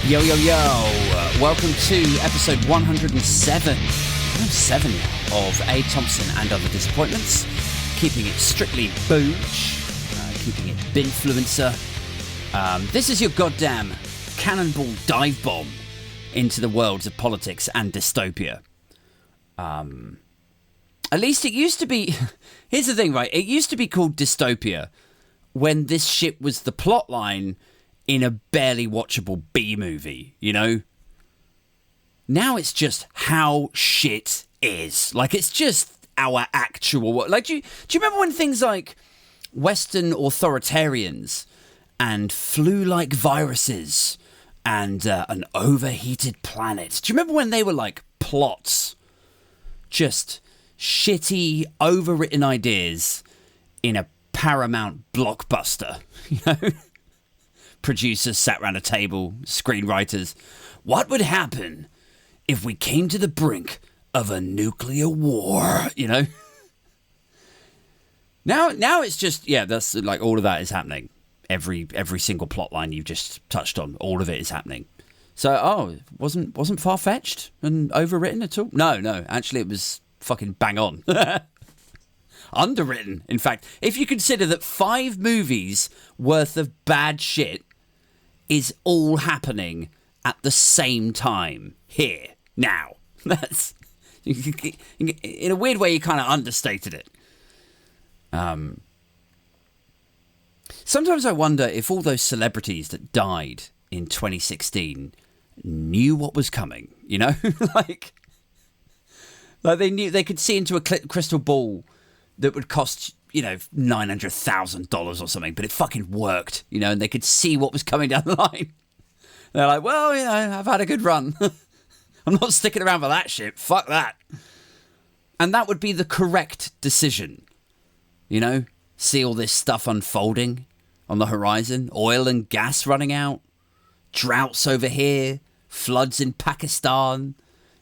Yo, yo, yo. Welcome to episode 107. 107 of A. Thompsin and Other Disappointments. Keeping it strictly booch. Keeping it binfluencer. This is your goddamn cannonball dive bomb into the worlds of politics and dystopia. At least it used to be... Here's the thing, right? It used to be called dystopia when this shit was the plot line in a barely watchable B-movie, you know? Now it's just how shit is. Like, it's just our actual... Like, do you remember when things like Western authoritarians and flu-like viruses and an overheated planet? Do you remember when they were, like, plots? Just shitty, overwritten ideas in a Paramount blockbuster, you know? Producers sat around a table, screenwriters. What would happen if we came to the brink of a nuclear war, you know? Now it's just, yeah, that's like all of that is happening. Every single plot line you've just touched on, all of it is happening. So, it wasn't far-fetched and overwritten at all? No, actually it was fucking bang on. Underwritten, in fact. If you consider that 5 movies worth of bad shit is all happening at the same time here now. That's in a weird way you kind of understated it. Sometimes I wonder if all those celebrities that died in 2016 knew what was coming, you know? like they knew, they could see into a crystal ball that would cost, you know, $900,000 or something, but it fucking worked, you know, and they could see what was coming down the line. They're like, well, you know, I've had a good run. I'm not sticking around for that shit. Fuck that. And that would be the correct decision, you know? See all this stuff unfolding on the horizon, oil and gas running out, droughts over here, floods in Pakistan,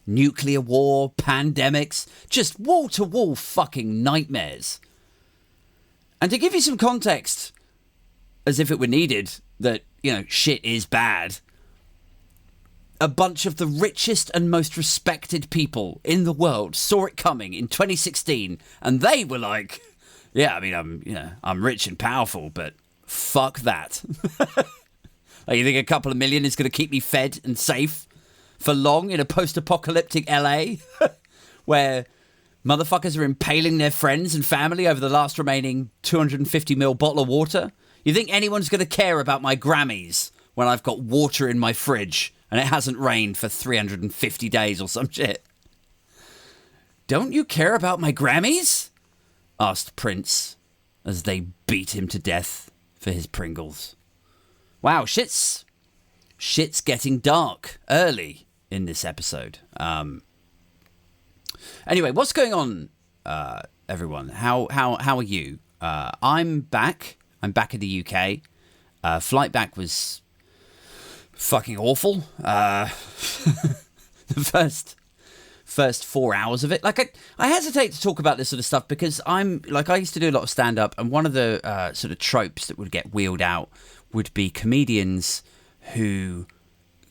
nuclear war, pandemics, just wall-to-wall fucking nightmares. And to give you some context, as if it were needed, that, you know, shit is bad, a bunch of the richest and most respected people in the world saw it coming in 2016, and they were like, yeah, I mean, I'm rich and powerful, but fuck that. Like, you think a couple of million is going to keep me fed and safe for long in a post-apocalyptic LA where motherfuckers are impaling their friends and family over the last remaining 250ml bottle of water? You think anyone's going to care about my Grammys when I've got water in my fridge and it hasn't rained for 350 days or some shit? Don't you care about my Grammys? Asked Prince as they beat him to death for his Pringles. Wow, shit's getting dark early in this episode. Anyway, what's going on, everyone? How are you? I'm back. I'm back in the UK. Flight back was fucking awful. The first 4 hours of it. Like, I hesitate to talk about this sort of stuff because I used to do a lot of stand-up, and one of the sort of tropes that would get wheeled out would be comedians who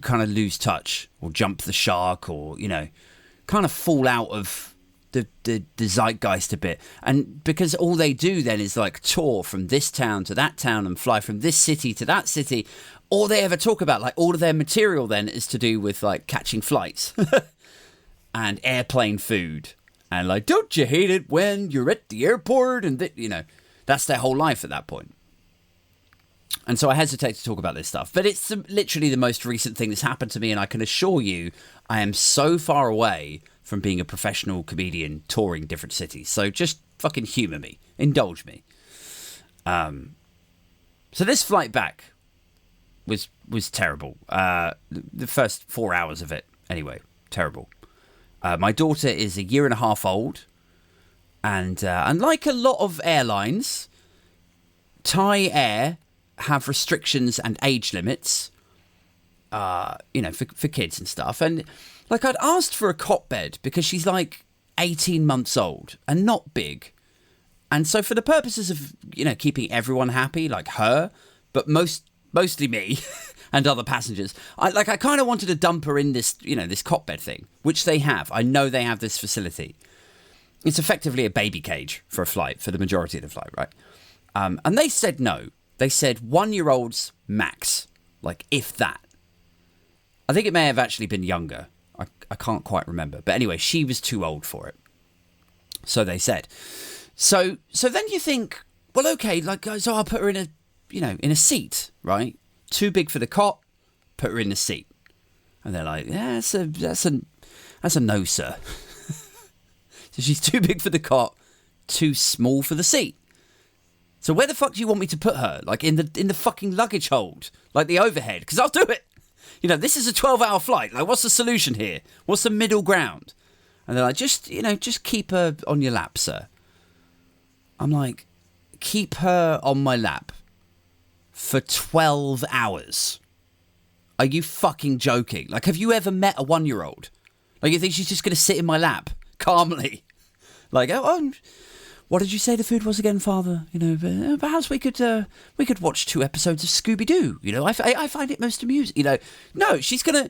kind of lose touch or jump the shark or, you know, kind of fall out of the zeitgeist a bit. And because all they do then is like tour from this town to that town and fly from this city to that city, all they ever talk about, like all of their material then is to do with like catching flights and airplane food. And like, don't you hate it when you're at the airport? And, you know, that's their whole life at that point. And so I hesitate to talk about this stuff. But it's literally the most recent thing that's happened to me. And I can assure you, I am so far away from being a professional comedian touring different cities. So just fucking humour me. Indulge me. So this flight back was terrible. The first 4 hours of it, anyway, terrible. My daughter is a year and a half old. And like a lot of airlines, Thai Air have restrictions and age limits, you know, for kids and stuff. And like, I'd asked for a cot bed because she's like 18 months old and not big. And so for the purposes of, you know, keeping everyone happy, like her, but mostly me, and other passengers. I kind of wanted to dump her in this, this cot bed thing, which they have. I know they have this facility. It's effectively a baby cage for a flight, for the majority of the flight, right? And they said no. They said 1-year-olds max, like if that. I think it may have actually been younger. I can't quite remember. But anyway, she was too old for it. So they said. So then you think, well, okay, so I'll put her in a seat, right? Too big for the cot, put her in the seat. And they're like, yeah, that's a no, sir. So she's too big for the cot, too small for the seat. So where the fuck do you want me to put her? Like in the fucking luggage hold, like the overhead? Because I'll do it. This is a 12-hour flight. Like, what's the solution here? What's the middle ground? And they're like, just keep her on your lap, sir. I'm like, keep her on my lap for 12 hours. Are you fucking joking? Like, have you ever met a 1-year-old? Like, you think she's just going to sit in my lap calmly? Like, what did you say the food was again, Father? Perhaps we could watch 2 episodes of Scooby-Doo. I find it most amusing. No, she's gonna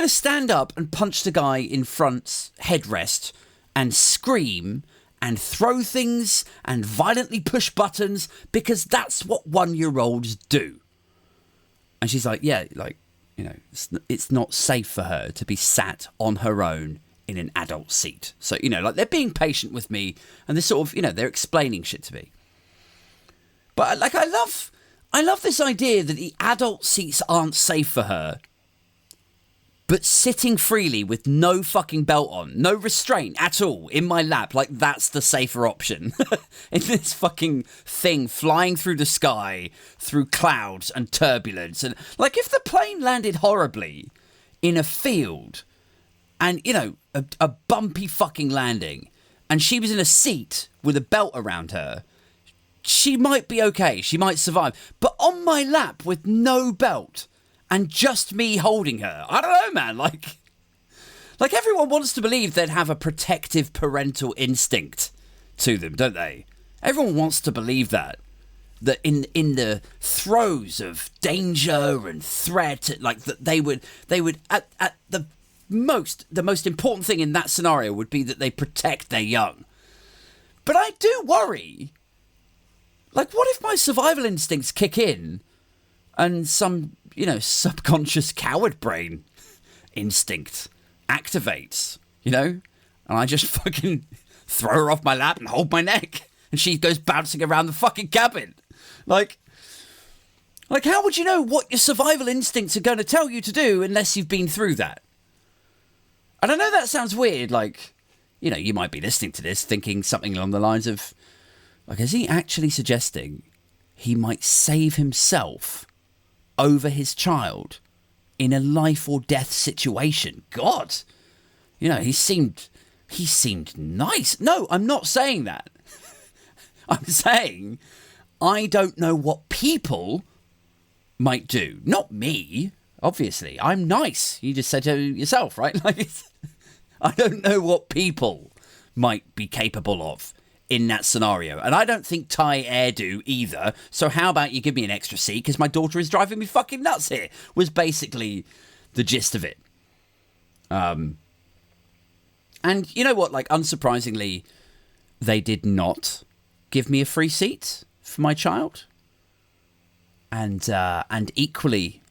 stand up and punch the guy in front's headrest and scream and throw things and violently push buttons because that's what 1-year-olds do. And she's like, yeah, it's not safe for her to be sat on her own in an adult seat. So, they're being patient with me and they're sort of, they're explaining shit to me. But I love this idea that the adult seats aren't safe for her, but sitting freely with no fucking belt on, no restraint at all in my lap, like that's the safer option. In this fucking thing flying through the sky, through clouds and turbulence. And like if the plane landed horribly in a field and, a bumpy fucking landing, and she was in a seat with a belt around her, she might be okay. She might survive. But on my lap with no belt and just me holding her, I don't know, man. Like everyone wants to believe they'd have a protective parental instinct to them, don't they? Everyone wants to believe that in the throes of danger and threat, like that they would at the most important thing in that scenario would be that they protect their young. But I do worry, like, what if my survival instincts kick in and some, subconscious coward brain instinct activates, and I just fucking throw her off my lap and hold my neck and she goes bouncing around the fucking cabin. Like how would you know what your survival instincts are going to tell you to do unless you've been through that? And I know that sounds weird, like, you might be listening to this thinking something along the lines of, like, is he actually suggesting he might save himself over his child in a life or death situation? God, he seemed nice. No, I'm not saying that. I'm saying I don't know what people might do. Not me. Obviously, I'm nice. You just said so yourself, right? Like, I don't know what people might be capable of in that scenario. And I don't think Thai Air do either. So how about you give me an extra seat because my daughter is driving me fucking nuts here, was basically the gist of it. And you know what? Like, unsurprisingly, they did not give me a free seat for my child. And equally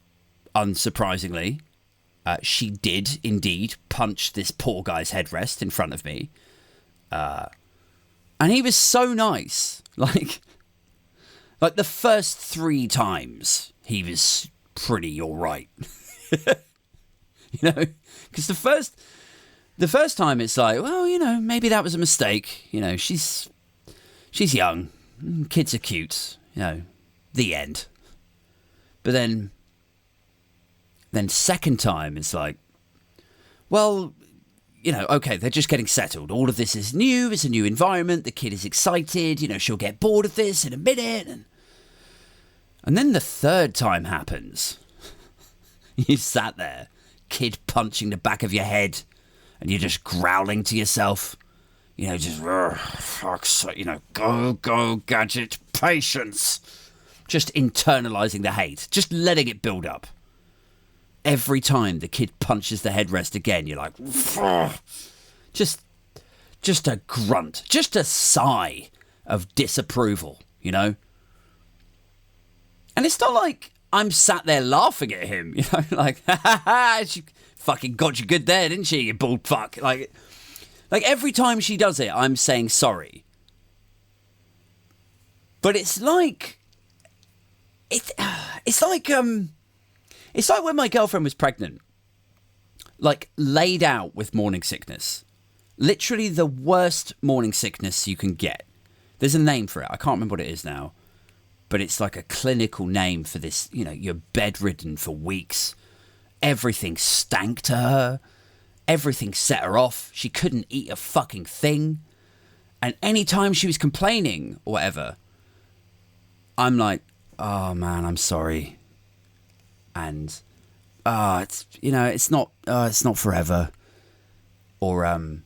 unsurprisingly, she did indeed punch this poor guy's headrest in front of me. And he was so nice. Like the first 3 times, he was pretty all right. Because the first time it's like, well, maybe that was a mistake. She's young. Kids are cute. The end. But then second time, it's like, well, okay, they're just getting settled. All of this is new. It's a new environment. The kid is excited. She'll get bored of this in a minute. And then the third time happens. You sat there, kid punching the back of your head, and you're just growling to yourself. Just, go, gadget, patience. Just internalizing the hate. Just letting it build up. every time the kid punches the headrest again, you're like, just a grunt, just a sigh of disapproval, you know? And it's not like I'm sat there laughing at him, you know, like, ha ha ha, she fucking got you good there, didn't she, you bald fuck? Like every time she does it, I'm saying sorry. But it's like when my girlfriend was pregnant, like laid out with morning sickness. Literally the worst morning sickness you can get. There's a name for it. I can't remember what it is now. But it's like a clinical name for this, you know, you're bedridden for weeks. Everything stank to her. Everything set her off. She couldn't eat a fucking thing. And any time she was complaining or whatever, I'm like, oh man, I'm sorry. And it's, you know, it's not forever. Or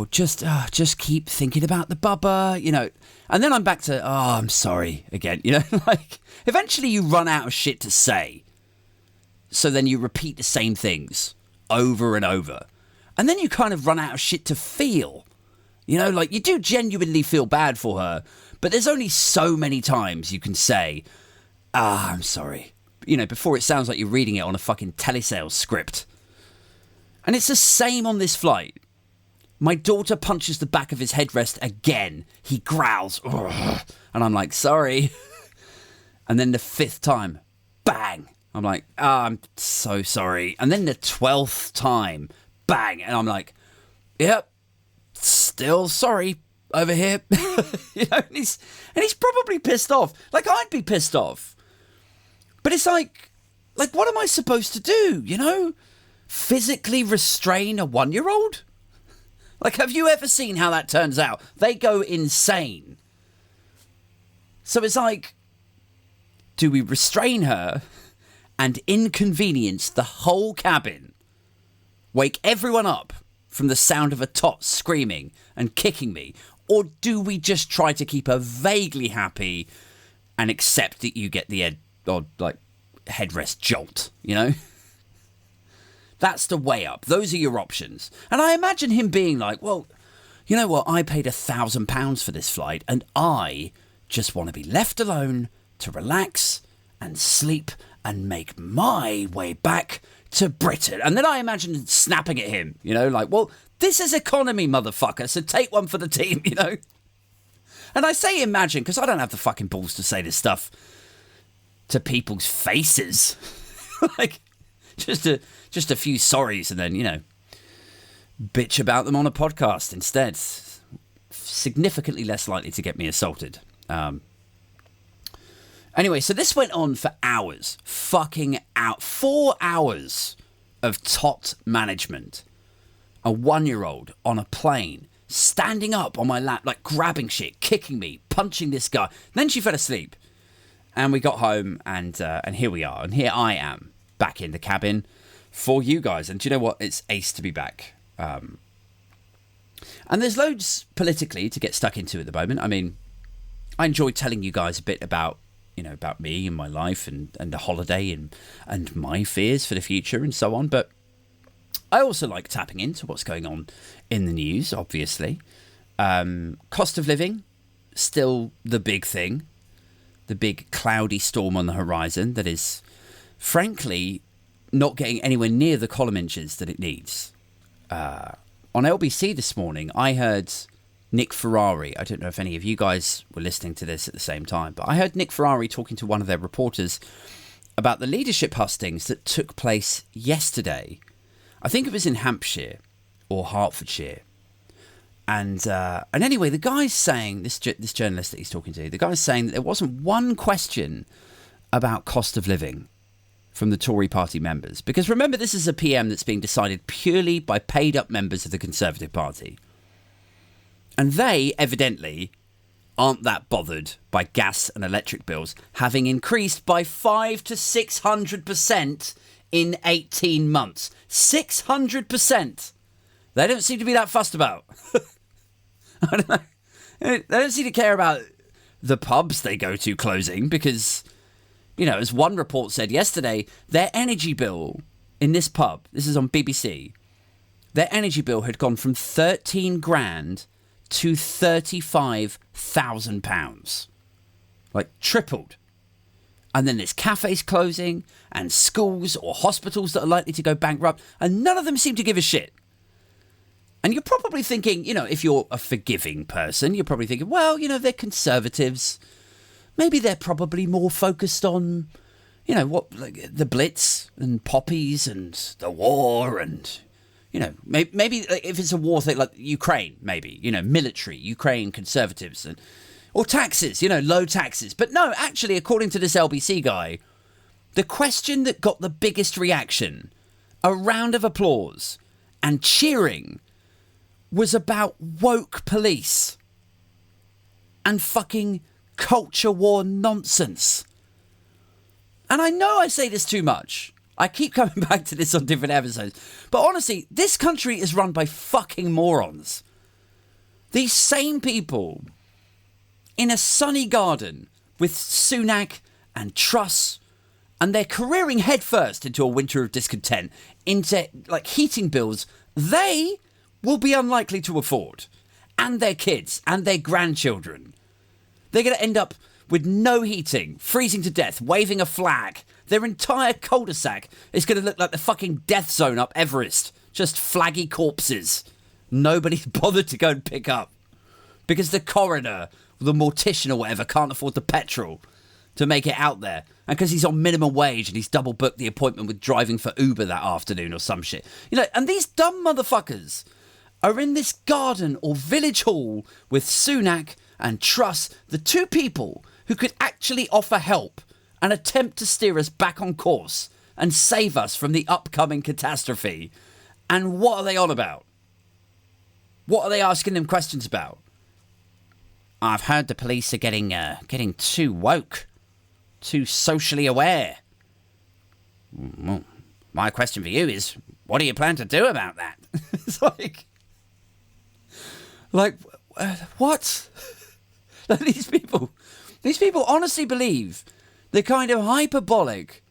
just keep thinking about the bubba, you know. And then I'm back to, I'm sorry again, you know. Like, eventually you run out of shit to say. So then you repeat the same things over and over. And then you kind of run out of shit to feel. You know, like, you do genuinely feel bad for her. But there's only so many times you can say, I'm sorry. You know, before it sounds like you're reading it on a fucking telesales script. And it's the same on this flight. My daughter punches the back of his headrest again. He growls. Ugh. And I'm like, sorry. And then the 5th time, bang. I'm like, I'm so sorry. And then the 12th time, bang. And I'm like, yep, still sorry over here. You know, and he's probably pissed off. Like, I'd be pissed off. But it's like, what am I supposed to do, you know? Physically restrain a 1-year-old? Like, have you ever seen how that turns out? They go insane. So it's like, do we restrain her and inconvenience the whole cabin? Wake everyone up from the sound of a tot screaming and kicking me? Or do we just try to keep her vaguely happy and accept that you get the headrest jolt, you know? That's the way up. Those are your options. And I imagine him being like, well, you know what? I paid £1,000 for this flight and I just want to be left alone to relax and sleep and make my way back to Britain. And then I imagine snapping at him, you know, like, well, this is economy, motherfucker, so take one for the team, you know? And I say imagine because I don't have the fucking balls to say this stuff to people's faces. Like, just a few sorries and then, you know, bitch about them on a podcast instead. Significantly less likely to get me assaulted. Anyway, so this went on for hours. Fucking out. 4 hours of tot management. A 1-year-old on a plane, standing up on my lap, like grabbing shit, kicking me, punching this guy. Then she fell asleep. And we got home and here we are. And here I am back in the cabin for you guys. And do you know what? It's ace to be back. And there's loads politically to get stuck into at the moment. I mean, I enjoy telling you guys a bit about, you know, about me and my life and the holiday and my fears for the future and so on. But I also like tapping into what's going on in the news, obviously. Cost of living, still the big thing. The big cloudy storm on the horizon that is, frankly, not getting anywhere near the column inches that it needs. On LBC this morning, I heard Nick Ferrari. I don't know if any of you guys were listening to this at the same time, but I heard Nick Ferrari talking to one of their reporters about the leadership hustings that took place yesterday. I think it was in Hampshire or Hertfordshire. And anyway, the guy's saying, this journalist that he's talking to, the guy's saying that there wasn't one question about cost of living from the Tory party members. Because remember, this is a PM that's being decided purely by paid up members of the Conservative Party. And they, evidently, aren't that bothered by gas and electric bills having increased by 500 to 600% in 18 months. 600%! They don't seem to be that fussed about. I don't know. They don't seem to care about the pubs they go to closing because, as one report said yesterday, their energy bill in this pub, this is on BBC, their energy bill had gone from 13 grand to £35,000. Like, tripled. And then there's cafes closing and schools or hospitals that are likely to go bankrupt, and none of them seem to give a shit. And you're probably thinking, if you're a forgiving person, you're probably thinking, well, they're conservatives. Maybe they're probably more focused on, like the Blitz and poppies and the war and, maybe if it's a war thing like Ukraine, maybe, military, Ukraine conservatives or taxes, low taxes. But no, actually, according to this LBC guy, the question that got the biggest reaction, a round of applause and cheering, was about woke police and fucking culture war nonsense. And I know I say this too much. I keep coming back to this on different episodes. But honestly, this country is run by fucking morons. These same people in a sunny garden with Sunak and Truss, and they're careering headfirst into a winter of discontent, into like heating bills they will be unlikely to afford. And their kids and their grandchildren. They're going to end up with no heating, freezing to death, waving a flag. Their entire cul-de-sac is going to look like the fucking death zone up Everest. Just flaggy corpses. Nobody's bothered to go and pick up. Because the coroner, the mortician or whatever, can't afford the petrol to make it out there. And because he's on minimum wage and he's double booked the appointment with driving for Uber that afternoon or some shit. And these dumb motherfuckers are in this garden or village hall with Sunak and Truss, the two people who could actually offer help and attempt to steer us back on course and save us from the upcoming catastrophe. And what are they on about? What are they asking them questions about? I've heard the police are getting too woke, too socially aware. Well, my question for you is, what do you plan to do about that? It's what? These people honestly believe the kind of hyperbolic,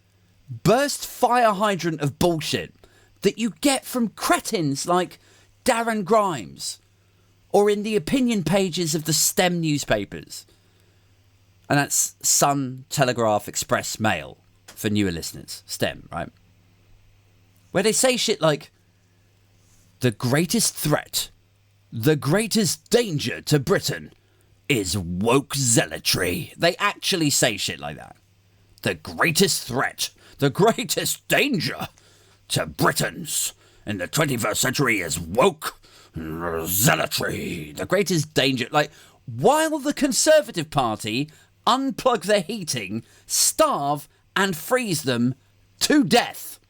burst fire hydrant of bullshit that you get from cretins like Darren Grimes or in the opinion pages of the STEM newspapers. And that's Sun, Telegraph, Express, Mail for newer listeners. STEM, right? Where they say shit like, the greatest threat, the greatest danger to Britain is woke zealotry. They actually say shit like that. The greatest threat, the greatest danger to Britons in the 21st century is woke zealotry. The greatest danger. While the Conservative Party unplug their heating, starve and freeze them to death.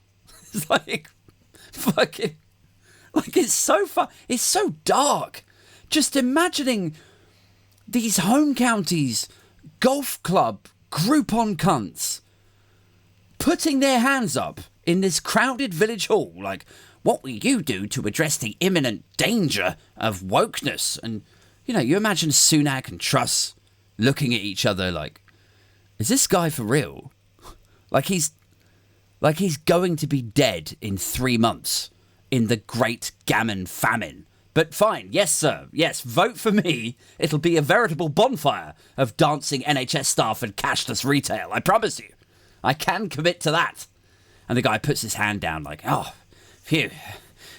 It's fucking... it's so far... It's so dark. Just imagining these home counties, golf club, Groupon cunts, putting their hands up in this crowded village hall, what will you do to address the imminent danger of wokeness? And, you imagine Sunak and Truss looking at each other is this guy for real? He's going to be dead in 3 months in the Great Gammon Famine. But fine, yes sir, yes, vote for me. It'll be a veritable bonfire of dancing NHS staff and cashless retail, I promise you. I can commit to that. And the guy puts his hand down oh, phew,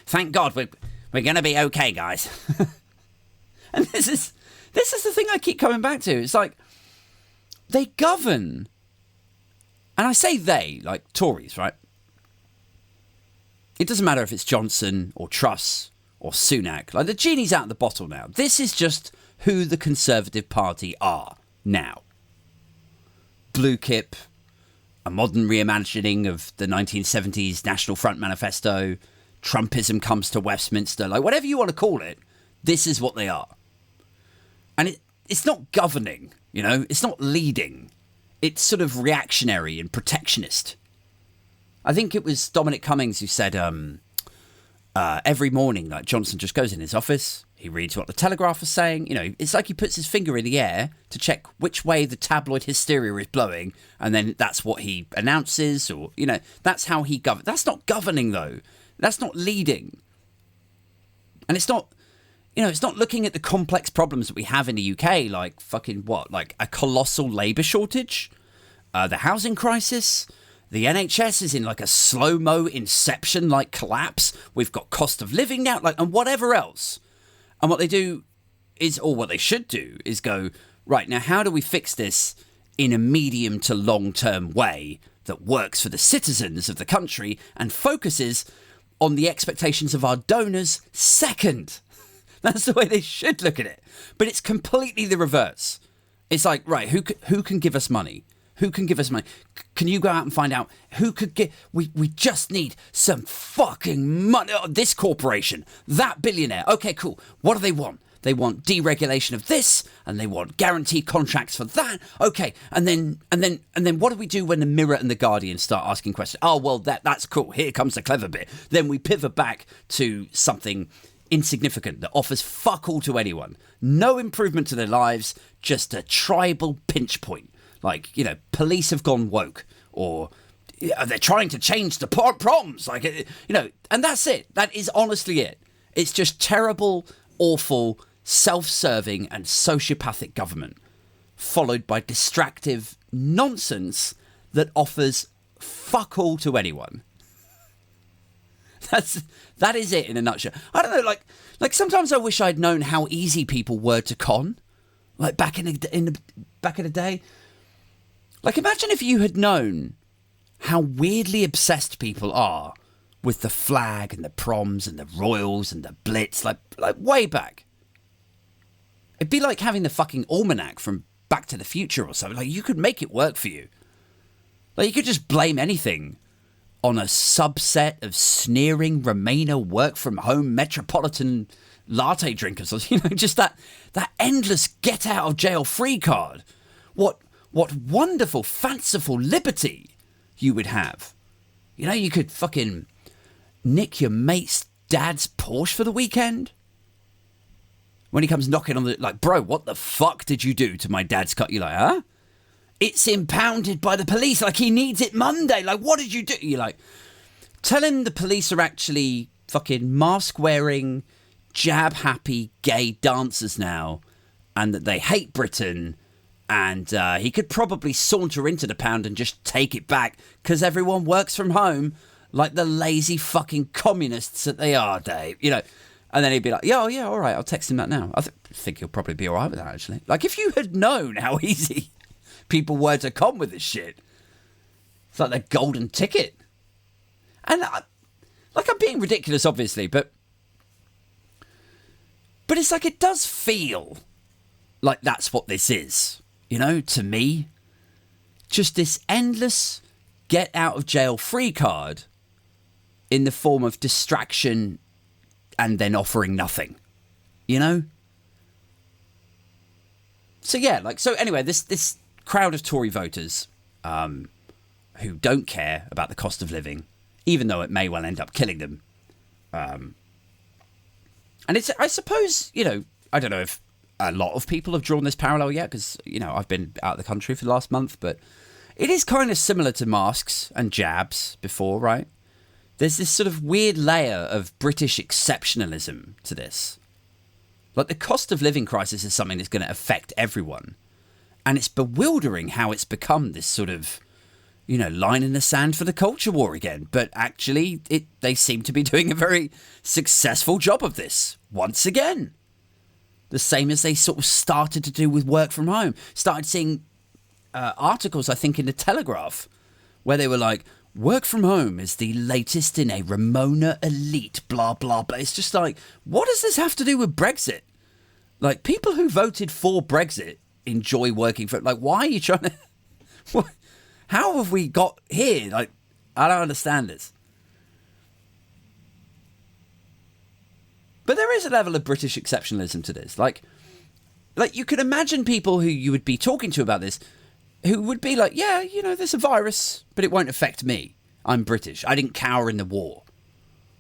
thank God we're going to be okay, guys. And this is the thing I keep coming back to. It's they govern, and I say they, Tories, right? It doesn't matter if it's Johnson or Truss or Sunak. The genie's out of the bottle now. This is just who the Conservative Party are now. Blue Kip, a modern reimagining of the 1970s National Front Manifesto, Trumpism comes to Westminster, whatever you want to call it, this is what they are. And it's not governing, it's not leading. It's sort of reactionary and protectionist. I think it was Dominic Cummings who said every morning, Johnson just goes in his office He reads what the Telegraph is saying. You know, it's like he puts his finger in the air to check which way the tabloid hysteria is blowing, and then that's what he announces, or, you know, that's how he governs. That's not governing, though. That's not leading. And it's not, you know, it's not looking at the complex problems that we have in the UK, like fucking what? Like a colossal labour shortage, the housing crisis. The NHS is in like a slow-mo Inception-like collapse. We've got cost of living now, like, and whatever else. And what they do is, or what they should do, is go, right, now how do we fix this in a medium to long-term way that works for the citizens of the country and focuses on the expectations of our donors second? That's the way they should look at it. But it's completely the reverse. It's like, right, who can give us money? Who can give us money? Can you go out and find out who could get... We just need some fucking money. Oh, this corporation, that billionaire. Okay, cool. What do they want? They want deregulation of this, and they want guaranteed contracts for that. Okay, and then what do we do when the Mirror and the Guardian start asking questions? Oh, well, that's cool. Here comes the clever bit. Then we pivot back to something insignificant that offers fuck all to anyone. No improvement to their lives, just a tribal pinch point. Like, you know, police have gone woke, or they're trying to change the proms. Like, you know, and that's it. That is honestly it. It's just terrible, awful, self-serving and sociopathic government, followed by distractive nonsense that offers fuck all to anyone. That is it in a nutshell. I don't know, like sometimes I wish I'd known how easy people were to con, like back in the day. Like, imagine if you had known how weirdly obsessed people are with the flag and the proms and the royals and the blitz, like way back. It'd be like having the fucking almanac from Back to the Future or something. Like, you could make it work for you. Like, you could just blame anything on a subset of sneering Remainer work-from-home metropolitan latte drinkers. You know, just that endless get-out-of-jail-free card. What wonderful, fanciful liberty you would have. You know, you could fucking nick your mate's dad's Porsche for the weekend. When he comes knocking on the... Like, bro, what the fuck did you do to my dad's car? You're like, huh? It's impounded by the police. Like, he needs it Monday. Like, what did you do? You're like, tell him the police are actually fucking mask-wearing, jab-happy gay dancers now, and that they hate Britain... And he could probably saunter into the pound and just take it back because everyone works from home like the lazy fucking communists that they are, Dave. You know, and then he'd be like, yeah, all right, I'll text him that now. I think he'll probably be all right with that, actually. Like, if you had known how easy people were to come with this shit, it's like the golden ticket. And, I'm being ridiculous, obviously, but it's like it does feel like that's what this is. You know, to me, just this endless get out of jail free card in the form of distraction and then offering nothing, you know? So yeah, so anyway, this crowd of Tory voters who don't care about the cost of living, even though it may well end up killing them. And it's, I suppose, you know, I don't know if a lot of people have drawn this parallel yet, because, you know, I've been out of the country for the last month, but it is kind of similar to masks and jabs before, right? There's this sort of weird layer of British exceptionalism to this. Like, the cost of living crisis is something that's going to affect everyone. And it's bewildering how it's become this sort of, you know, line in the sand for the culture war again. But actually, they seem to be doing a very successful job of this once again. The same as they sort of started to do with work from home. Started seeing articles, I think, in the Telegraph, where they were like, work from home is the latest in a Ramona elite, blah, blah, blah. It's just like, what does this have to do with Brexit? Like, people who voted for Brexit enjoy working for... Like, why are you trying to... How have we got here? Like, I don't understand this. But there is a level of British exceptionalism to this. Like you could imagine people who you would be talking to about this who would be like, yeah, you know, there's a virus, but it won't affect me. I'm British. I didn't cower in the war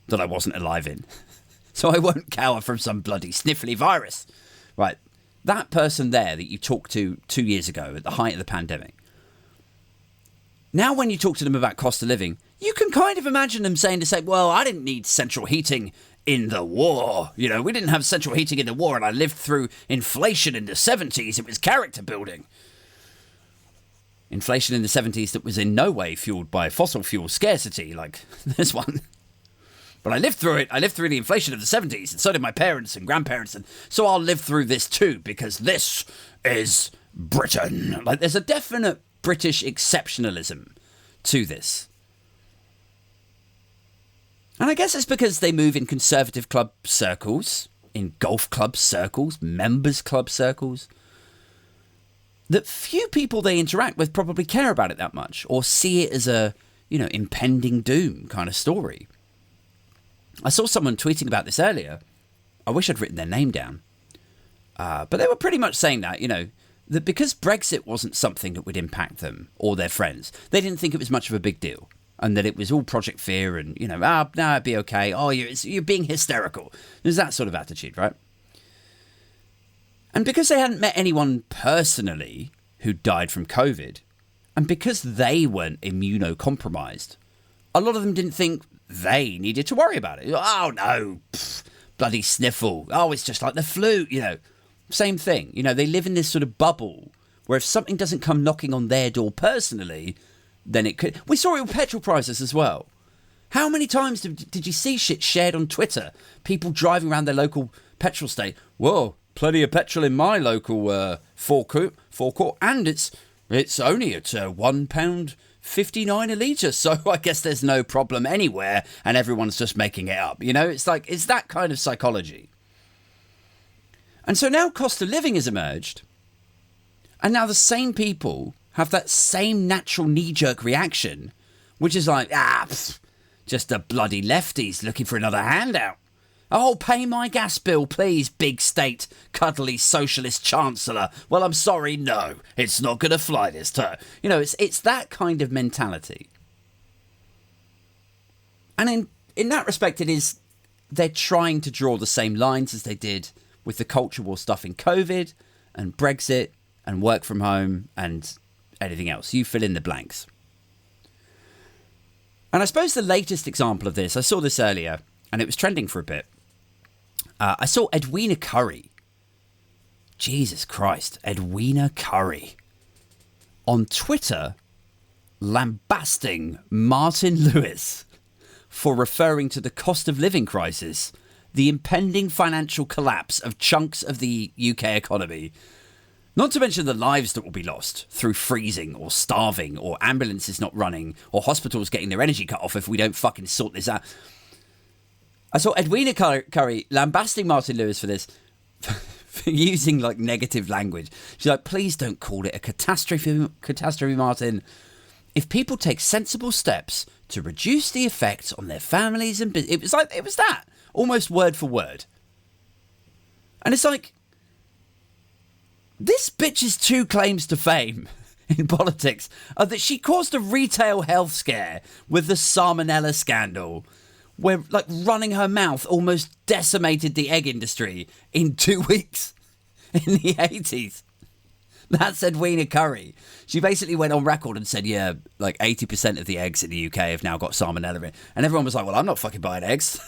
that I wasn't alive in. so I won't cower from some bloody sniffly virus. Right, that person there that you talked to 2 years ago at the height of the pandemic, now when you talk to them about cost of living, you can kind of imagine them saying, well, I didn't need central heating in the war. You know, we didn't have central heating in the war, and I lived through inflation in the 70s. It was character building. Inflation in the 70s that was in no way fueled by fossil fuel scarcity, like this one. But I lived through it. I lived through the inflation of the 70s, and so did my parents and grandparents, and so I'll live through this too, because this is Britain. Like, there's a definite British exceptionalism to this. And I guess it's because they move in conservative club circles, in golf club circles, members club circles, that few people they interact with probably care about it that much, or see it as a, you know, impending doom kind of story. I saw someone tweeting about this earlier. I wish I'd written their name down. But they were pretty much saying that, you know, that because Brexit wasn't something that would impact them or their friends, they didn't think it was much of a big deal. And that it was all Project Fear and, you know, no, it'd be okay. Oh, you're being hysterical. There's that sort of attitude, right? And because they hadn't met anyone personally who died from COVID, and because they weren't immunocompromised, a lot of them didn't think they needed to worry about it. Oh, no, bloody sniffle. Oh, it's just like the flu, you know. Same thing. You know, they live in this sort of bubble where if something doesn't come knocking on their door personally, then it could. We saw it with petrol prices as well. How many times did you see shit shared on Twitter? People driving around their local petrol station. Whoa, plenty of petrol in my local forecourt, and it's only at £1.59 a litre, so I guess there's no problem anywhere, and everyone's just making it up. You know, it's like, it's that kind of psychology. And so now cost of living has emerged, and now the same people have that same natural knee-jerk reaction, which is like, just the bloody lefties looking for another handout. Oh, pay my gas bill, please, big state, cuddly socialist chancellor. Well, I'm sorry, no, it's not going to fly this time. You know, it's that kind of mentality. And in that respect, they're trying to draw the same lines as they did with the culture war stuff in COVID and Brexit and work from home and anything else. You fill in the blanks. And I suppose the latest example of this, I saw this earlier, and it was trending for a bit. I saw Edwina Currie. Jesus Christ, Edwina Currie. On Twitter, lambasting Martin Lewis for referring to the cost of living crisis, the impending financial collapse of chunks of the UK economy, not to mention the lives that will be lost through freezing or starving or ambulances not running or hospitals getting their energy cut off if we don't fucking sort this out. I saw Edwina Currie lambasting Martin Lewis for this, for using like negative language. She's like, please don't call it a catastrophe, Martin. If people take sensible steps to reduce the effects on their families and business, it was that, almost word for word. And it's like, this bitch's two claims to fame in politics are that she caused a retail health scare with the salmonella scandal, where like running her mouth almost decimated the egg industry in 2 weeks in the 80s. That's Edwina Currie. She basically went on record and said, yeah, like 80% of the eggs in the UK have now got salmonella in it. And everyone was like, well, I'm not fucking buying eggs.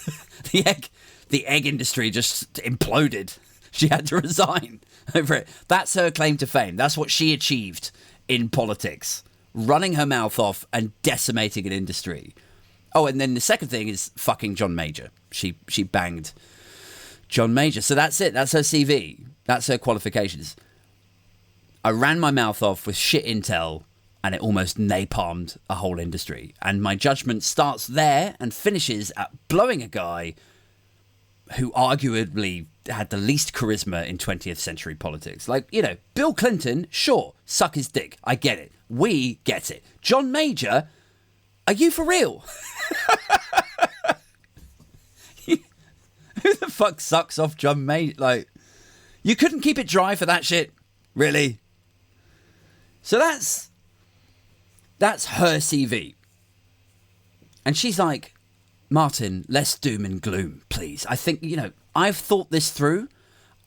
The egg industry just imploded. She had to resign over it. That's her claim to fame. That's what she achieved in politics. Running her mouth off and decimating an industry. Oh, and then the second thing is fucking John Major. She banged John Major. So that's it. That's her CV. That's her qualifications. I ran my mouth off with shit intel and it almost napalmed a whole industry. And my judgment starts there and finishes at blowing a guy who arguably had the least charisma in 20th century politics. Like, you know, Bill Clinton, sure, suck his dick. I get it. We get it. John Major, are you for real? Who the fuck sucks off John Major? Like, you couldn't keep it dry for that shit? Really? So that's her CV. And she's like, Martin, less doom and gloom, please. I think, I've thought this through.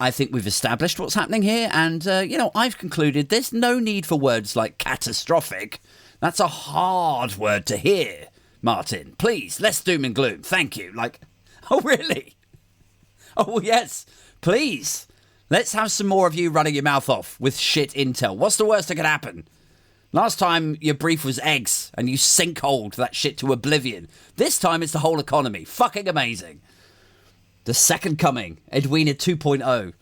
I think we've established what's happening here. And, I've concluded there's no need for words like catastrophic. That's a hard word to hear, Martin. Please, less doom and gloom. Thank you. Like, oh, really? Oh, well, yes. Please. Let's have some more of you running your mouth off with shit intel. What's the worst that could happen? Last time your brief was eggs and you sinkholed that shit to oblivion. This time it's the whole economy. Fucking amazing. The second coming, Edwina 2.0,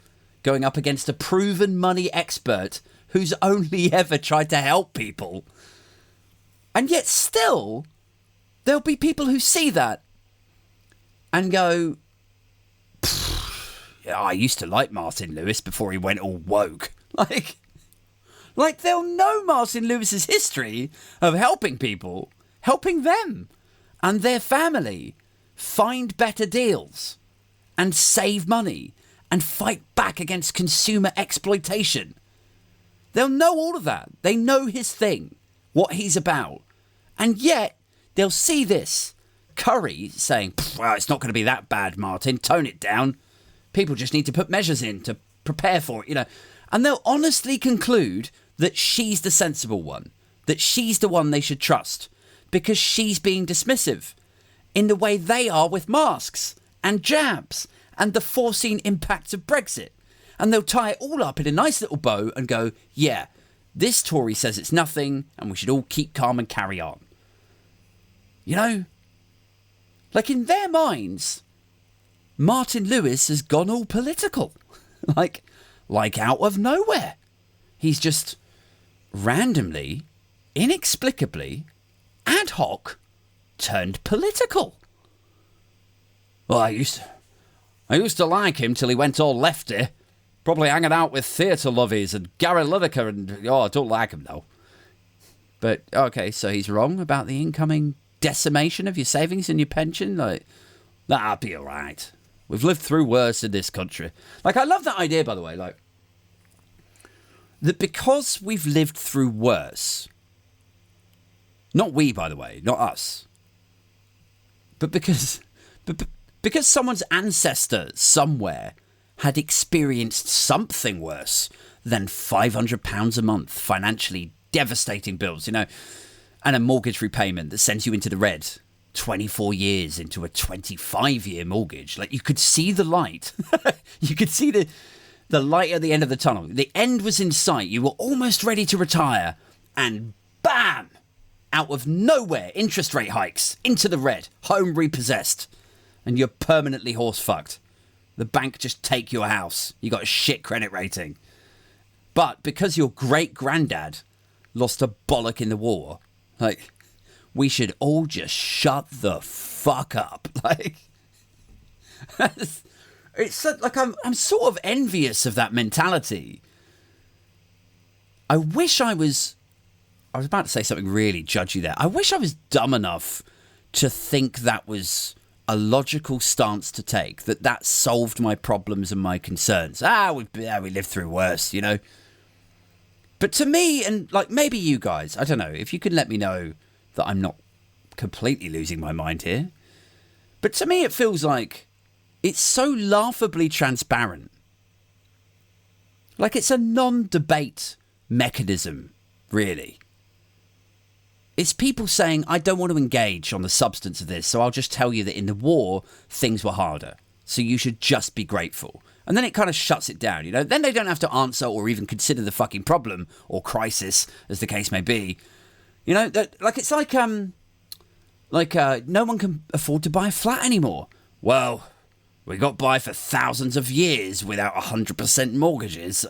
going up against a proven money expert who's only ever tried to help people. And yet still, there'll be people who see that and go, yeah, I used to like Martin Lewis before he went all woke. Like they'll know Martin Lewis's history of helping people, helping them and their family find better deals and save money and fight back against consumer exploitation. They'll know all of that. They know his thing, what he's about. And yet they'll see this. Currie saying, well, it's not going to be that bad, Martin. Tone it down. People just need to put measures in to prepare for it, And they'll honestly conclude that she's the sensible one, that she's the one they should trust, because she's being dismissive in the way they are with masks and jabs and the foreseen impacts of Brexit. And they'll tie it all up in a nice little bow and go, yeah, this Tory says it's nothing and we should all keep calm and carry on. Like in their minds, Martin Lewis has gone all political. like out of nowhere. He's just randomly, inexplicably, ad hoc, turned political. Well, I used to like him till he went all lefty. Probably hanging out with theatre lovies and Gary Lineker and... Oh, I don't like him, though. But, okay, so he's wrong about the incoming decimation of your savings and your pension? Like, that'll be all right. We've lived through worse in this country. Like, I love that idea, by the way, like, that because we've lived through worse, not we, by the way, not us, but because someone's ancestor somewhere had experienced something worse than £500 a month, financially devastating bills, and a mortgage repayment that sends you into the red 24 years into a 25-year mortgage. Like, you could see the light. You could see the light at the end of the tunnel. The end was in sight. You were almost ready to retire. And bam! Out of nowhere, interest rate hikes. Into the red. Home repossessed. And you're permanently horse-fucked. The bank just take your house. You got a shit credit rating. But because your great-granddad lost a bollock in the war, like, we should all just shut the fuck up. Like, it's like I'm sort of envious of that mentality. I wish I was about to say something really judgy there. I wish I was dumb enough to think that was a logical stance to take, that solved my problems and my concerns. We lived through worse, But to me, and like maybe you guys, I don't know, if you can let me know that I'm not completely losing my mind here. But to me, it feels like it's so laughably transparent. Like it's a non-debate mechanism, really. It's people saying, I don't want to engage on the substance of this, so I'll just tell you that in the war, things were harder. So you should just be grateful. And then it kind of shuts it down, Then they don't have to answer or even consider the fucking problem or crisis, as the case may be. It's like no one can afford to buy a flat anymore. Well, we got by for thousands of years without 100% mortgages,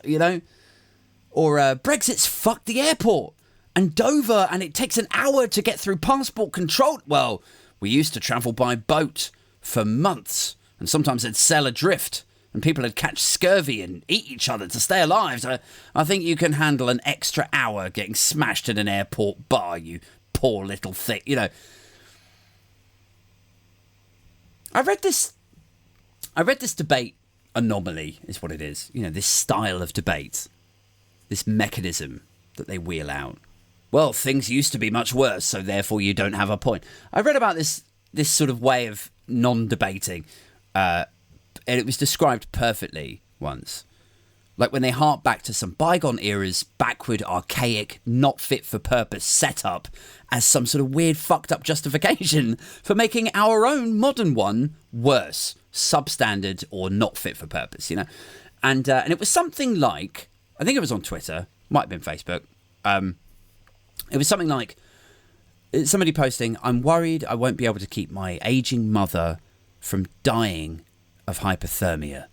Or Brexit's fucked the airport. And Dover, and it takes an hour to get through passport control. Well, we used to travel by boat for months, and sometimes they'd sail adrift, and people would catch scurvy and eat each other to stay alive. So I think you can handle an extra hour getting smashed in an airport bar, you poor little thing. I read this debate anomaly, is what it is. This style of debate, this mechanism that they wheel out. Well, things used to be much worse, so therefore you don't have a point. I read about this this sort of way of non-debating, and it was described perfectly once. Like when they hark back to some bygone era's backward, archaic, not fit for purpose setup as some sort of weird fucked up justification for making our own modern one worse, substandard, or not fit for purpose, you know? And it was something like, I think it was on Twitter, might have been Facebook. It was something like somebody posting, "I'm worried I won't be able to keep my aging mother from dying of hypothermia."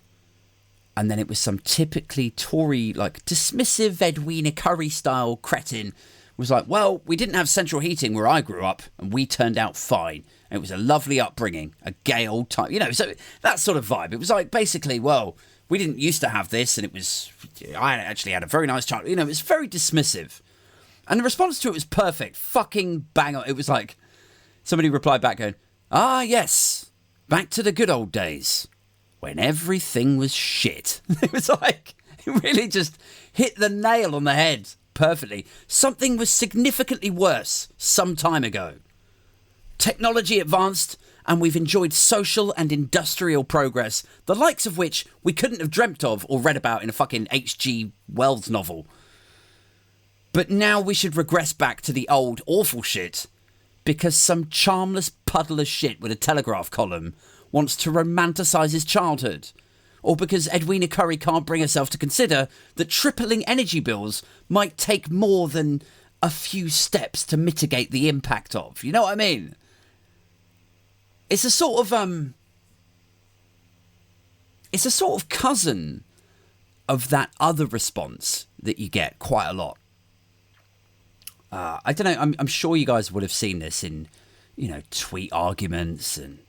And then it was some typically Tory, like, dismissive Edwina Currie style cretin was like, "Well, we didn't have central heating where I grew up, and we turned out fine. And it was a lovely upbringing, a gay old time." You know, so that sort of vibe. It was like, basically, well, we didn't used to have this, and it was, I actually had a very nice childhood. You know, it was very dismissive. And the response to it was perfect. Fucking bang on. It was like, somebody replied back going, "Ah, yes, back to the good old days. When everything was shit." It was like, it really just hit the nail on the head perfectly. Something was significantly worse some time ago. Technology advanced, and we've enjoyed social and industrial progress, the likes of which we couldn't have dreamt of or read about in a fucking H.G. Wells novel. But now we should regress back to the old awful shit because some charmless puddle of shit with a Telegraph column wants to romanticise his childhood, or because Edwina Currie can't bring herself to consider that tripling energy bills might take more than a few steps to mitigate the impact of. You know what I mean? It's a sort of cousin of that other response that you get quite a lot. I don't know. I'm sure you guys would have seen this in, you know, tweet arguments and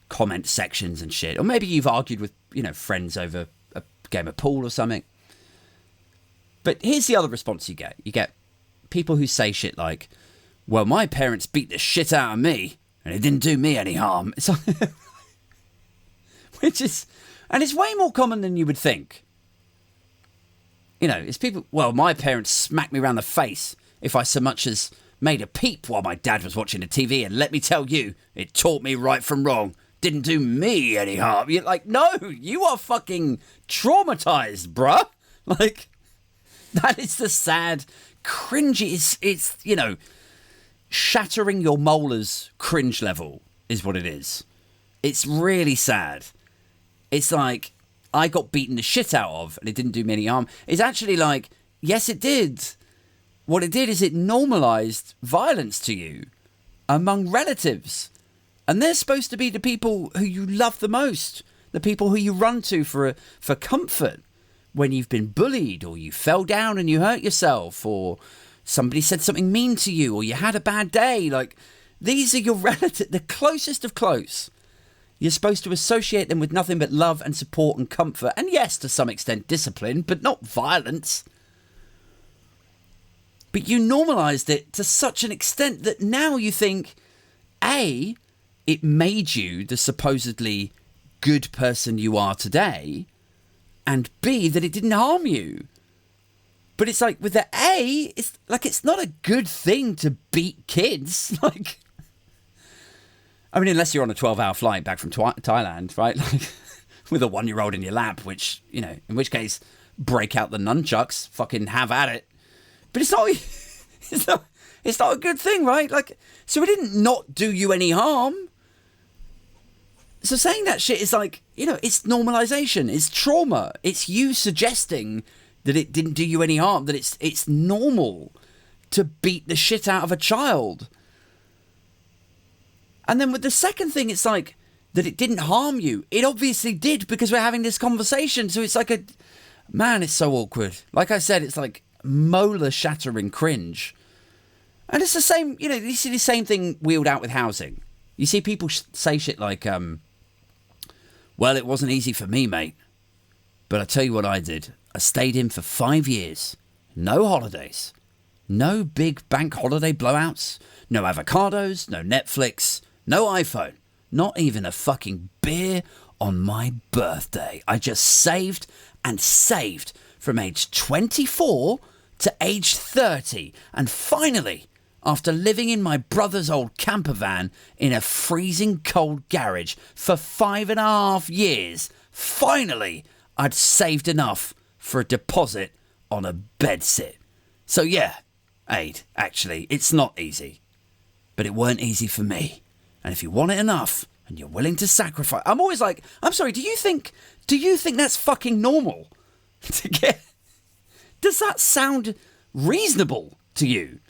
comment sections and shit, or maybe you've argued with, you know, friends over a game of pool or something. But here's the other response you get people who say shit like, "Well, my parents beat the shit out of me and it didn't do me any harm." It's like, and it's way more common than you would think. You know, it's people, "Well, my parents smacked me around the face if I so much as made a peep while my dad was watching the TV, and let me tell you, it taught me right from wrong. Didn't do me any harm." You're like, no, you are fucking traumatized, bruh. Like, that is the sad, cringy, it's, you know, shattering your molars cringe level is what it is. It's really sad. It's like, I got beaten the shit out of and it didn't do me any harm. It's actually like, yes, it did. What it did is it normalized violence to you among relatives. And they're supposed to be the people who you love the most, the people who you run to for comfort when you've been bullied, or you fell down and you hurt yourself, or somebody said something mean to you, or you had a bad day. Like, these are your relatives, the closest of close. You're supposed to associate them with nothing but love and support and comfort, and yes, to some extent discipline, but not violence. But you normalised it to such an extent that now you think, A, it made you the supposedly good person you are today, and B, that it didn't harm you. But it's like, with the A, it's like, it's not a good thing to beat kids. Like, I mean, unless you're on a 12-hour flight back from Thailand, right? Like, with a 1-year-old in your lap, which, you know, in which case, break out the nunchucks, fucking have at it. But it's not a good thing, right? Like, so it didn't not do you any harm. So saying that shit is like, you know, it's normalization, it's trauma, it's you suggesting that it didn't do you any harm, that it's normal to beat the shit out of a child. And then with the second thing, it's like, that it didn't harm you. It obviously did, because we're having this conversation. So it's like man, it's so awkward. Like I said, it's like molar shattering cringe. And it's the same, you know, you see the same thing wheeled out with housing. You see people say shit like, "Well, it wasn't easy for me, mate. But I tell you what I did. I stayed in for 5 years. No holidays. No big bank holiday blowouts. No avocados. No Netflix. No iPhone. Not even a fucking beer on my birthday. I just saved and saved from age 24 to age 30. And finally, after living in my brother's old camper van in a freezing cold garage for 5.5 years, finally I'd saved enough for a deposit on a bedsit. So yeah, Aid, actually, it's not easy. But it weren't easy for me. And if you want it enough and you're willing to sacrifice... I'm always like, I'm sorry, do you think that's fucking normal? To get... Does that sound reasonable to you?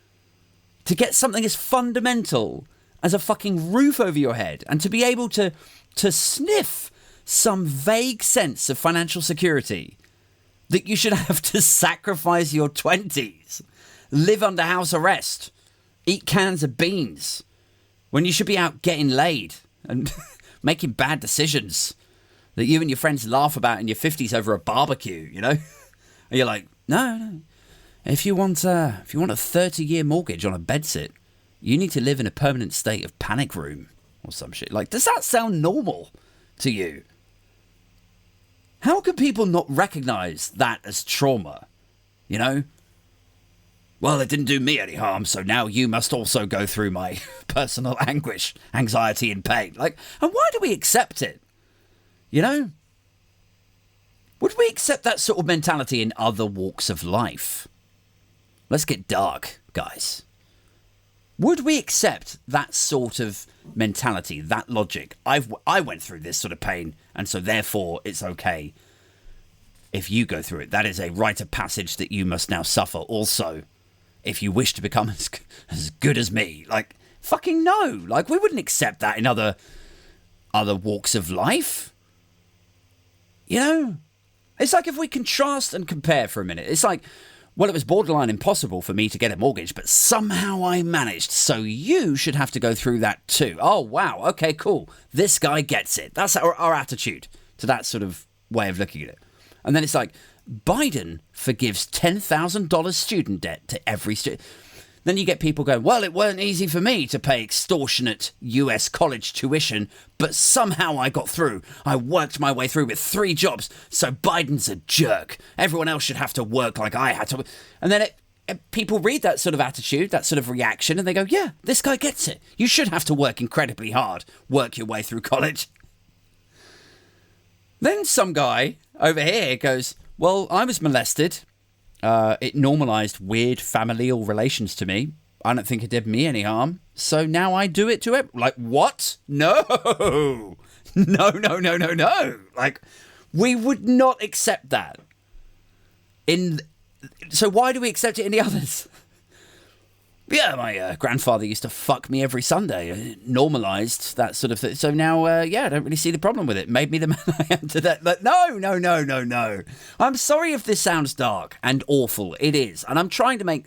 To get something as fundamental as a fucking roof over your head and to be able to sniff some vague sense of financial security, that you should have to sacrifice your 20s, live under house arrest, eat cans of beans, when you should be out getting laid and making bad decisions that you and your friends laugh about in your 50s over a barbecue, you know? And you're like, no. If you want a 30-year mortgage on a bedsit, you need to live in a permanent state of panic room or some shit. Like, does that sound normal to you? How can people not recognize that as trauma? You know? Well, it didn't do me any harm, so now you must also go through my personal anguish, anxiety, and pain. Like, and why do we accept it? You know? Would we accept that sort of mentality in other walks of life? Let's get dark, guys. Would we accept that sort of mentality, that logic? I went through this sort of pain, and so therefore it's okay if you go through it. That is a rite of passage that you must now suffer also, if you wish to become as good as me. Like, fucking no. Like, we wouldn't accept that in other walks of life. You know? It's like if we contrast and compare for a minute. It's like, well, it was borderline impossible for me to get a mortgage, but somehow I managed. So you should have to go through that too. Oh, wow. Okay, cool. This guy gets it. That's our attitude to that sort of way of looking at it. And then it's like, Biden forgives $10,000 student debt to every student. Then you get people going, well, it weren't easy for me to pay extortionate US college tuition, but somehow I got through. I worked my way through with 3 jobs, so Biden's a jerk. Everyone else should have to work like I had to. And then people read that sort of attitude, that sort of reaction, and they go, yeah, this guy gets it. You should have to work incredibly hard, work your way through college. Then some guy over here goes, well, I was molested. It normalised weird familial relations to me. I don't think it did me any harm. So now I do it to it. Like, what? No. No. Like, we would not accept that. So why do we accept it in the others? Yeah, my grandfather used to fuck me every Sunday. It normalised that sort of thing. So now, I don't really see the problem with it. Made me the man I am today. But no. I'm sorry if this sounds dark and awful. It is. And I'm trying to make...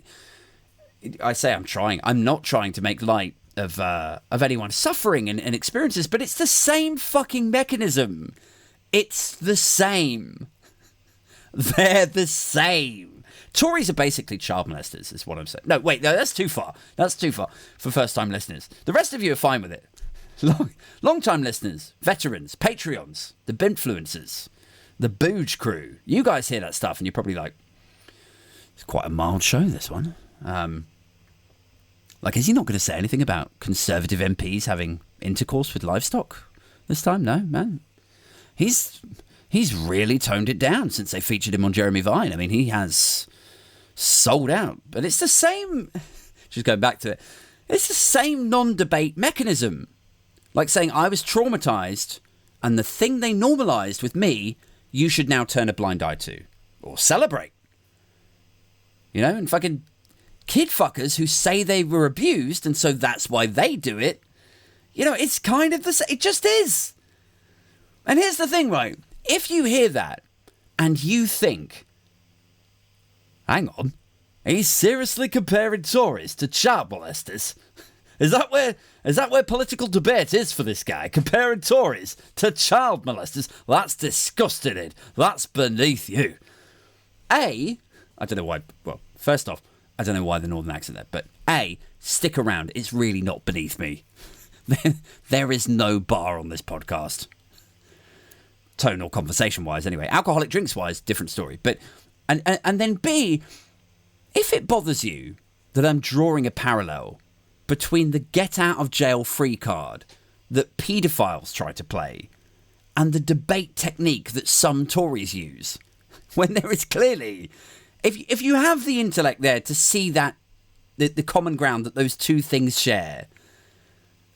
I say I'm trying. I'm not trying to make light of anyone's suffering and experiences, but it's the same fucking mechanism. It's the same. They're the same. Tories are basically child molesters, is what I'm saying. No, wait, no, that's too far. That's too far for first-time listeners. The rest of you are fine with it. Long-time listeners, veterans, Patreons, the Binfluencers, the Booge crew. You guys hear that stuff and you're probably like, it's quite a mild show, this one. Like, is he not going to say anything about Conservative MPs having intercourse with livestock this time? No, man. He's really toned it down since they featured him on Jeremy Vine. I mean, he has sold out. But it's the same... Just going back to it. It's the same non-debate mechanism. Like saying, I was traumatised, and the thing they normalised with me, you should now turn a blind eye to. Or celebrate. You know, and fucking kid fuckers who say they were abused, and so that's why they do it. You know, it's kind of the same. It just is. And here's the thing, right? If you hear that, and you think, hang on, he's seriously comparing Tories to child molesters? Is that where political debate is for this guy? Comparing Tories to child molesters? That's disgusting, Ed. That's beneath you. I don't know why. Well, first off, I don't know why the northern accent there. But stick around. It's really not beneath me. There is no bar on this podcast. Tone or conversation-wise, anyway. Alcoholic drinks-wise, different story. But and then B, if it bothers you that I'm drawing a parallel between the get out of jail free card that paedophiles try to play and the debate technique that some Tories use, when there is clearly, if you have the intellect there to see that the common ground that those two things share,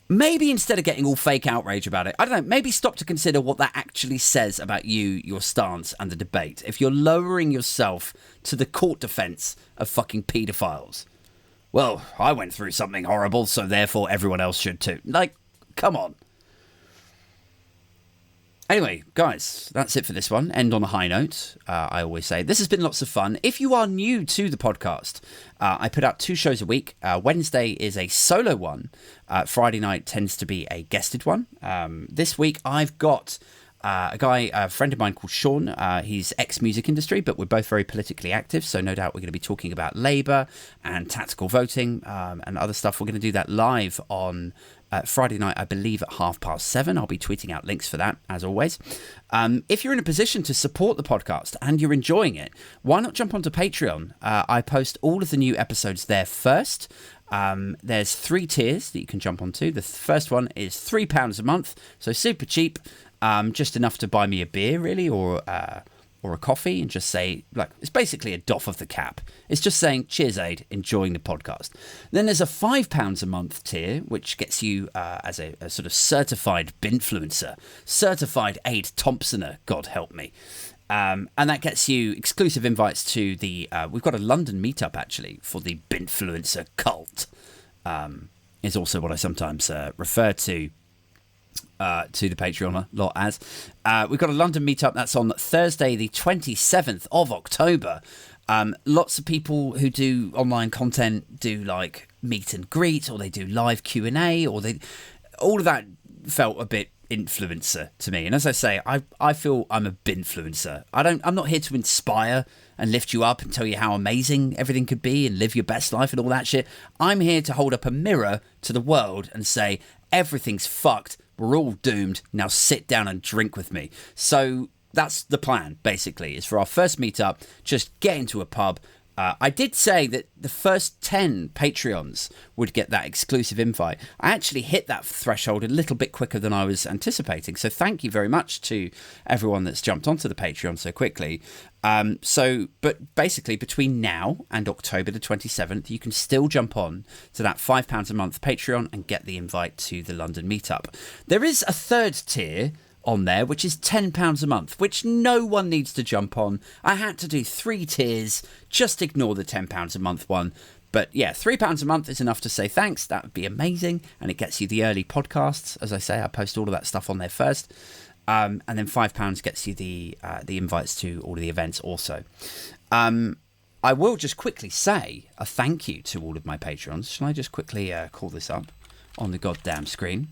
maybe instead of getting all fake outrage about it, I don't know, maybe stop to consider what that actually says about you, your stance, and the debate. If you're lowering yourself to the court defence of fucking paedophiles. Well, I went through something horrible, so therefore everyone else should too. Like, come on. Anyway, guys, that's it for this one. End on a high note, I always say. This has been lots of fun. If you are new to the podcast, I put out 2 shows a week. Wednesday is a solo one. Friday night tends to be a guested one. This week, I've got a friend of mine called Sean. He's ex-music industry, but we're both very politically active, so no doubt we're going to be talking about Labour and tactical voting and other stuff. We're going to do that live on Friday night, I believe, at 7:30. I'll be tweeting out links for that, as always. If you're in a position to support the podcast and you're enjoying it, why not jump onto Patreon? I post all of the new episodes there first. There's 3 tiers that you can jump onto. The first one is £3 a month, so super cheap. Just enough to buy me a beer, really, or a coffee, and just say, like, it's basically a doff of the cap. It's just saying, cheers, Aid, enjoying the podcast. Then there's a £5 a month tier, which gets you as a sort of certified binfluencer, certified Aid Thompsoner, God help me. And that gets you exclusive invites to the, we've got a London meetup, actually, for the binfluencer cult, is also what I sometimes refer to the Patreon lot as. We've got a London meetup that's on Thursday, the 27th of October. Lots of people who do online content do like meet and greet, or they do live Q&A, or all of that felt a bit influencer to me. And as I say, I feel I'm a binfluencer. I'm not here to inspire and lift you up and tell you how amazing everything could be and live your best life and all that shit. I'm here to hold up a mirror to the world and say, everything's fucked. We're all doomed. Now sit down and drink with me. So that's the plan, basically, is for our first meetup, just get into a pub. I did say that the first 10 Patreons would get that exclusive invite. I actually hit that threshold a little bit quicker than I was anticipating. So thank you very much to everyone that's jumped onto the Patreon so quickly. But basically between now and October the 27th, you can still jump on to that £5 a month Patreon and get the invite to the London meetup. There is a third tier on there, which is £10 a month, which no one needs to jump on. I had to do 3 tiers. Just ignore the £10 a month one. But yeah, £3 a month is enough to say thanks. That would be amazing. And it gets you the early podcasts. As I say, I post all of that stuff on there first. And then £5 gets you the invites to all of the events also. I will just quickly say a thank you to all of my patrons. Shall I just quickly call this up on the goddamn screen?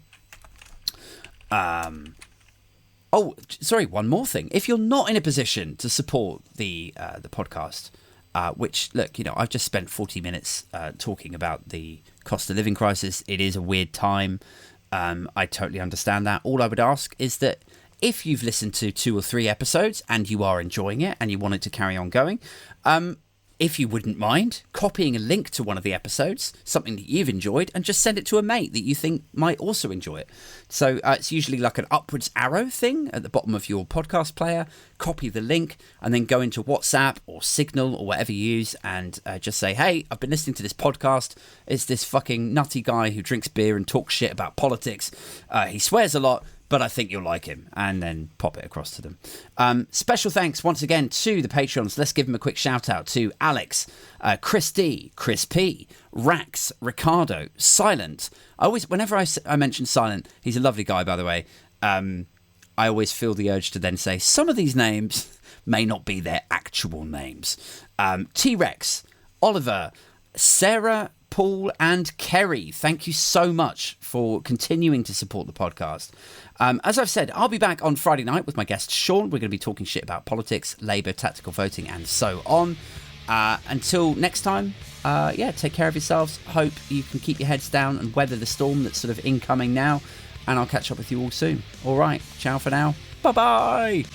Oh, sorry, one more thing. If you're not in a position to support the podcast, which, look, you know, I've just spent 40 minutes talking about the cost of living crisis. It is a weird time. I totally understand that. All I would ask is that if you've listened to 2 or 3 episodes and you are enjoying it and you want it to carry on going, if you wouldn't mind copying a link to one of the episodes, something that you've enjoyed, and just send it to a mate that you think might also enjoy it. So it's usually like an upwards arrow thing at the bottom of your podcast player. Copy the link and then go into WhatsApp or Signal or whatever you use and just say, hey, I've been listening to this podcast. It's this fucking nutty guy who drinks beer and talks shit about politics. He swears a lot, but I think you'll like him, and then pop it across to them. Special thanks once again to the Patreons. Let's give them a quick shout out to Alex, Chris D, Chris P, Rax, Ricardo, Silent. Whenever I mention Silent, he's a lovely guy, by the way. I always feel the urge to then say some of these names may not be their actual names. T-Rex, Oliver, Sarah, Paul and Kerry, thank you so much for continuing to support the podcast. As I've said, I'll be back on Friday night with my guest Sean. We're going to be talking shit about politics, Labour, tactical voting and so on. Until next time, take care of yourselves. Hope you can keep your heads down and weather the storm that's sort of incoming now. And I'll catch up with you all soon. All right, ciao for now. Bye-bye.